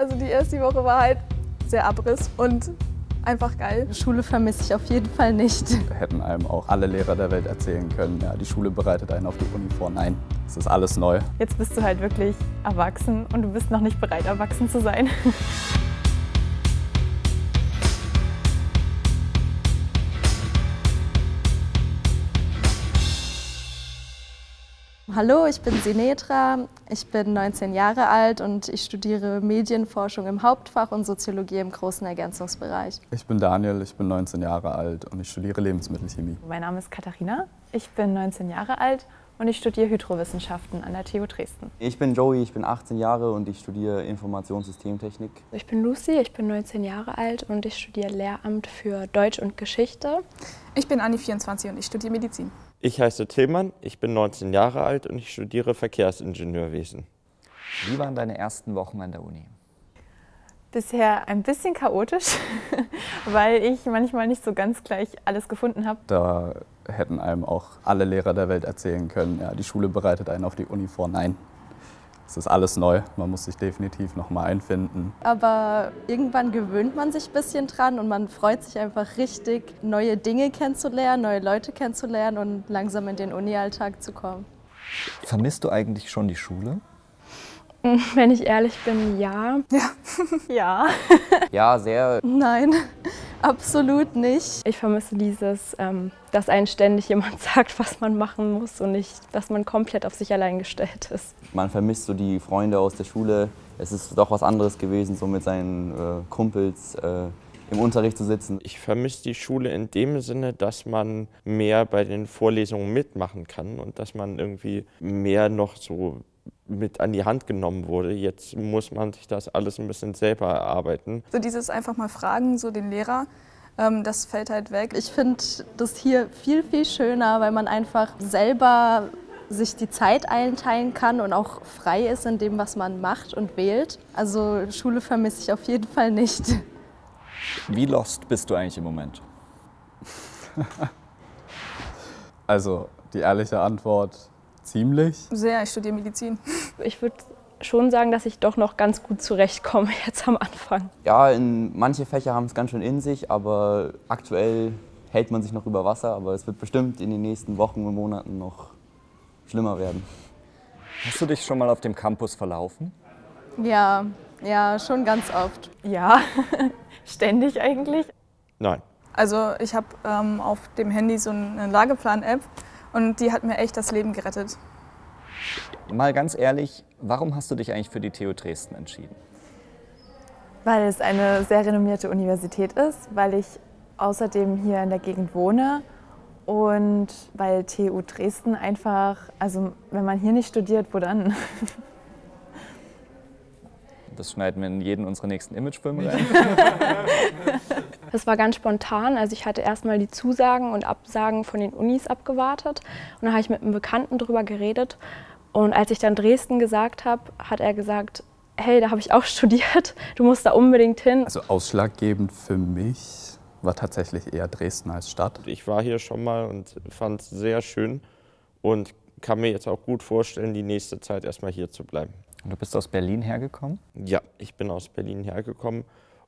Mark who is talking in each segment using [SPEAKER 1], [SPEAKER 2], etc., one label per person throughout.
[SPEAKER 1] Also die erste Woche war halt sehr Abriss und einfach geil.
[SPEAKER 2] Schule vermisse ich auf jeden Fall nicht.
[SPEAKER 3] Hätten einem auch alle Lehrer der Welt erzählen können, ja, die Schule bereitet einen auf die Uni vor. Nein, es ist alles neu.
[SPEAKER 1] Jetzt bist du halt wirklich erwachsen und du bist noch nicht bereit, erwachsen zu sein.
[SPEAKER 2] Hallo, ich bin Sinetra, ich bin 19 Jahre alt und ich studiere Medienforschung im Hauptfach und Soziologie im großen Ergänzungsbereich.
[SPEAKER 3] Ich bin Daniel, ich bin 19 Jahre alt und ich studiere Lebensmittelchemie.
[SPEAKER 1] Mein Name ist Katharina, ich bin 19 Jahre alt und ich studiere Hydrowissenschaften an der TU Dresden.
[SPEAKER 4] Ich bin Joey, ich bin 18 Jahre und ich studiere Informationssystemtechnik.
[SPEAKER 5] Ich bin Lucy, ich bin 19 Jahre alt und ich studiere Lehramt für Deutsch und Geschichte.
[SPEAKER 6] Ich bin Anni, 24 und ich studiere Medizin.
[SPEAKER 7] Ich heiße Tillmann, ich bin 19 Jahre alt und ich studiere Verkehrsingenieurwesen.
[SPEAKER 8] Wie waren deine ersten Wochen an der Uni?
[SPEAKER 1] Bisher ein bisschen chaotisch, weil ich manchmal nicht so ganz gleich alles gefunden habe.
[SPEAKER 3] Da hätten einem auch alle Lehrer der Welt erzählen können, ja, die Schule bereitet einen auf die Uni vor. Nein, es ist alles neu, man muss sich definitiv noch mal einfinden.
[SPEAKER 2] Aber irgendwann gewöhnt man sich ein bisschen dran und man freut sich einfach richtig, neue Dinge kennenzulernen, neue Leute kennenzulernen und langsam in den Uni-Alltag zu kommen.
[SPEAKER 8] Vermisst du eigentlich schon die Schule?
[SPEAKER 5] Wenn ich ehrlich bin, ja.
[SPEAKER 1] Ja.
[SPEAKER 4] Ja, sehr.
[SPEAKER 2] Nein, absolut nicht.
[SPEAKER 5] Ich vermisse dieses, dass einem ständig jemand sagt, was man machen muss und nicht, dass man komplett auf sich allein gestellt ist.
[SPEAKER 4] Man vermisst so die Freunde aus der Schule. Es ist doch was anderes gewesen, so mit seinen Kumpels im Unterricht zu sitzen.
[SPEAKER 7] Ich vermisse die Schule in dem Sinne, dass man mehr bei den Vorlesungen mitmachen kann und dass man irgendwie mehr noch so mit an die Hand genommen wurde. Jetzt muss man sich das alles ein bisschen selber erarbeiten.
[SPEAKER 6] So dieses einfach mal fragen, so den Lehrer, das fällt halt weg.
[SPEAKER 2] Ich finde das hier viel, viel schöner, weil man einfach selber sich die Zeit einteilen kann und auch frei ist in dem, was man macht und wählt. Also Schule vermisse ich auf jeden Fall nicht.
[SPEAKER 8] Wie lost bist du eigentlich im Moment?
[SPEAKER 3] Also die ehrliche Antwort, ziemlich.
[SPEAKER 6] Sehr, ich studiere Medizin.
[SPEAKER 5] Ich würde schon sagen, dass ich doch noch ganz gut zurechtkomme jetzt am Anfang.
[SPEAKER 4] Ja, manche Fächer haben es ganz schön in sich, aber aktuell hält man sich noch über Wasser. Aber es wird bestimmt in den nächsten Wochen und Monaten noch schlimmer werden.
[SPEAKER 8] Hast du dich schon mal auf dem Campus verlaufen?
[SPEAKER 2] Ja, schon ganz oft.
[SPEAKER 1] Ja, ständig eigentlich.
[SPEAKER 7] Nein.
[SPEAKER 6] Also ich habe auf dem Handy so eine Lageplan-App und die hat mir echt das Leben gerettet.
[SPEAKER 8] Mal ganz ehrlich, warum hast du dich eigentlich für die TU Dresden entschieden?
[SPEAKER 1] Weil es eine sehr renommierte Universität ist, weil ich außerdem hier in der Gegend wohne und weil TU Dresden einfach, also wenn man hier nicht studiert, wo dann?
[SPEAKER 8] Das schneiden wir in jeden unserer nächsten Imagefilme rein.
[SPEAKER 5] Das war ganz spontan. Also ich hatte erstmal die Zusagen und Absagen von den Unis abgewartet. Und dann habe ich mit einem Bekannten drüber geredet. Und als ich dann Dresden gesagt habe, hat er gesagt, hey, da habe ich auch studiert, du musst da unbedingt hin.
[SPEAKER 3] Also ausschlaggebend für mich war tatsächlich eher Dresden als Stadt.
[SPEAKER 7] Ich war hier schon mal und fand es sehr schön und kann mir jetzt auch gut vorstellen, die nächste Zeit erstmal hier zu bleiben.
[SPEAKER 8] Und du bist aus Berlin hergekommen?
[SPEAKER 7] Ja, ich bin aus Berlin hergekommen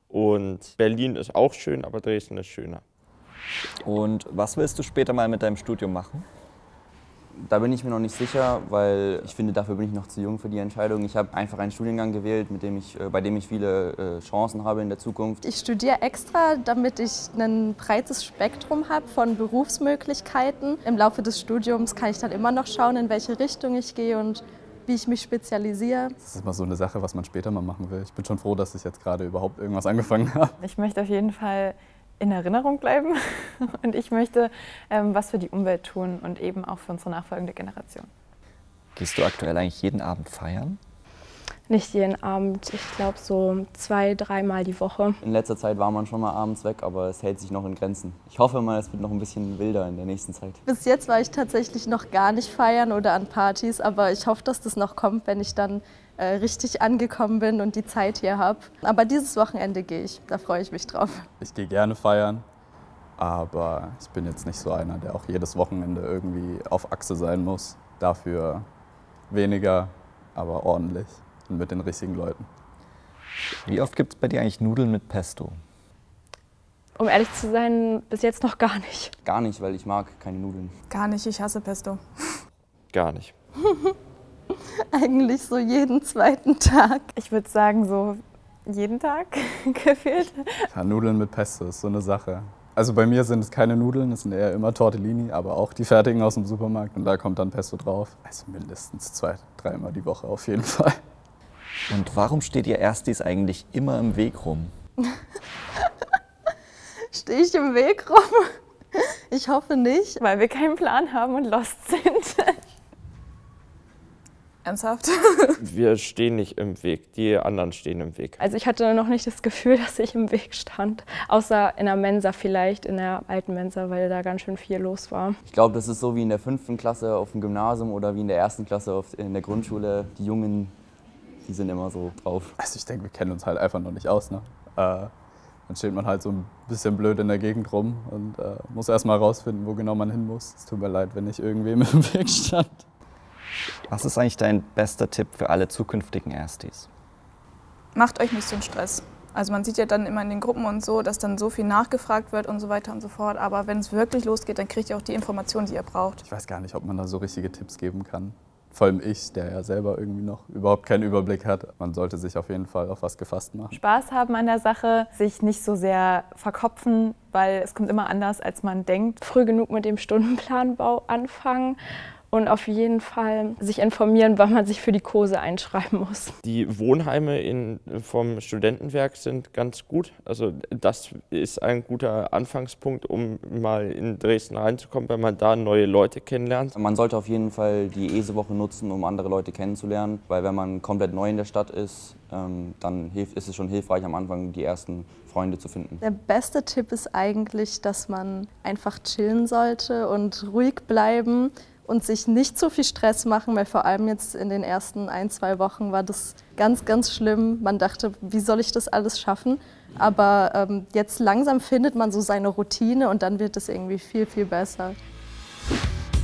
[SPEAKER 7] und Berlin ist auch schön, aber Dresden ist schöner.
[SPEAKER 8] Und was willst du später mal mit deinem Studium machen?
[SPEAKER 4] Da bin ich mir noch nicht sicher, weil ich finde, dafür bin ich noch zu jung für die Entscheidung. Ich habe einfach einen Studiengang gewählt, bei dem ich viele Chancen habe in der Zukunft.
[SPEAKER 2] Ich studiere extra, damit ich ein breites Spektrum habe von Berufsmöglichkeiten. Im Laufe des Studiums kann ich dann immer noch schauen, in welche Richtung ich gehe und wie ich mich spezialisiere.
[SPEAKER 3] Das ist mal so eine Sache, was man später mal machen will. Ich bin schon froh, dass ich jetzt gerade überhaupt irgendwas angefangen habe.
[SPEAKER 1] Ich möchte auf jeden Fall in Erinnerung bleiben und ich möchte was für die Umwelt tun und eben auch für unsere nachfolgende Generation.
[SPEAKER 8] Gehst du aktuell eigentlich jeden Abend feiern?
[SPEAKER 5] Nicht jeden Abend, ich glaube so 2-3 Mal die Woche.
[SPEAKER 4] In letzter Zeit war man schon mal abends weg, aber es hält sich noch in Grenzen. Ich hoffe mal, es wird noch ein bisschen wilder in der nächsten Zeit.
[SPEAKER 2] Bis jetzt war ich tatsächlich noch gar nicht feiern oder an Partys, aber ich hoffe, dass das noch kommt, wenn ich dann richtig angekommen bin und die Zeit hier habe. Aber dieses Wochenende gehe ich, da freue ich mich drauf.
[SPEAKER 3] Ich gehe gerne feiern, aber ich bin jetzt nicht so einer, der auch jedes Wochenende irgendwie auf Achse sein muss. Dafür weniger, aber ordentlich und mit den richtigen Leuten.
[SPEAKER 8] Wie oft gibt es bei dir eigentlich Nudeln mit Pesto?
[SPEAKER 5] Um ehrlich zu sein, bis jetzt noch gar nicht.
[SPEAKER 4] Gar nicht, weil ich mag keine Nudeln.
[SPEAKER 6] Gar nicht, ich hasse Pesto.
[SPEAKER 7] Gar nicht.
[SPEAKER 2] Eigentlich so jeden zweiten Tag.
[SPEAKER 1] Ich würde sagen, so jeden Tag gefühlt.
[SPEAKER 3] Ja, Nudeln mit Pesto ist so eine Sache. Also bei mir sind es keine Nudeln, es sind eher immer Tortellini, aber auch die fertigen aus dem Supermarkt und da kommt dann Pesto drauf. Also mindestens 2-3 Mal die Woche auf jeden Fall.
[SPEAKER 8] Und warum steht ihr Erstis eigentlich immer im Weg rum?
[SPEAKER 2] Stehe ich im Weg rum? Ich hoffe nicht.
[SPEAKER 1] Weil wir keinen Plan haben und lost sind.
[SPEAKER 6] Ernsthaft?
[SPEAKER 7] Wir stehen nicht im Weg, die anderen stehen im Weg.
[SPEAKER 5] Also ich hatte noch nicht das Gefühl, dass ich im Weg stand. Außer in der Mensa vielleicht, in der alten Mensa, weil da ganz schön viel los war.
[SPEAKER 4] Ich glaube, das ist so wie in der 5. Klasse auf dem Gymnasium oder wie in der 1. Klasse in der Grundschule. Die Jungen, die sind immer so drauf.
[SPEAKER 3] Also ich denke, wir kennen uns halt einfach noch nicht aus. Ne? Dann steht man halt so ein bisschen blöd in der Gegend rum und muss erst mal rausfinden, wo genau man hin muss. Es tut mir leid, wenn ich irgendwem im Weg stand.
[SPEAKER 8] Was ist eigentlich dein bester Tipp für alle zukünftigen Erstis?
[SPEAKER 6] Macht euch nicht so einen Stress. Also man sieht ja dann immer in den Gruppen und so, dass dann so viel nachgefragt wird und so weiter und so fort. Aber wenn es wirklich losgeht, dann kriegt ihr auch die Informationen, die ihr braucht.
[SPEAKER 3] Ich weiß gar nicht, ob man da so richtige Tipps geben kann. Vor allem ich, der ja selber irgendwie noch überhaupt keinen Überblick hat. Man sollte sich auf jeden Fall auf was gefasst machen.
[SPEAKER 1] Spaß haben an der Sache, sich nicht so sehr verkopfen, weil es kommt immer anders, als man denkt.
[SPEAKER 5] Früh genug mit dem Stundenplanbau anfangen. Und auf jeden Fall sich informieren, wann man sich für die Kurse einschreiben muss.
[SPEAKER 7] Die Wohnheime vom Studentenwerk sind ganz gut. Also das ist ein guter Anfangspunkt, um mal in Dresden reinzukommen, weil man da neue Leute kennenlernt.
[SPEAKER 4] Man sollte auf jeden Fall die ESE-Woche nutzen, um andere Leute kennenzulernen. Weil wenn man komplett neu in der Stadt ist, dann ist es schon hilfreich, am Anfang die ersten Freunde zu finden.
[SPEAKER 2] Der beste Tipp ist eigentlich, dass man einfach chillen sollte und ruhig bleiben. Und sich nicht so viel Stress machen, weil vor allem jetzt in den ersten 1-2 Wochen war das ganz, ganz schlimm. Man dachte, wie soll ich das alles schaffen? Aber jetzt langsam findet man so seine Routine und dann wird es irgendwie viel, viel besser.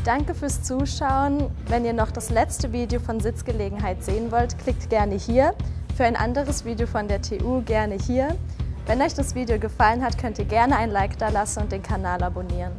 [SPEAKER 2] Danke fürs Zuschauen. Wenn ihr noch das letzte Video von Sitzgelegenheit sehen wollt, klickt gerne hier. Für ein anderes Video von der TU gerne hier. Wenn euch das Video gefallen hat, könnt ihr gerne ein Like da lassen und den Kanal abonnieren.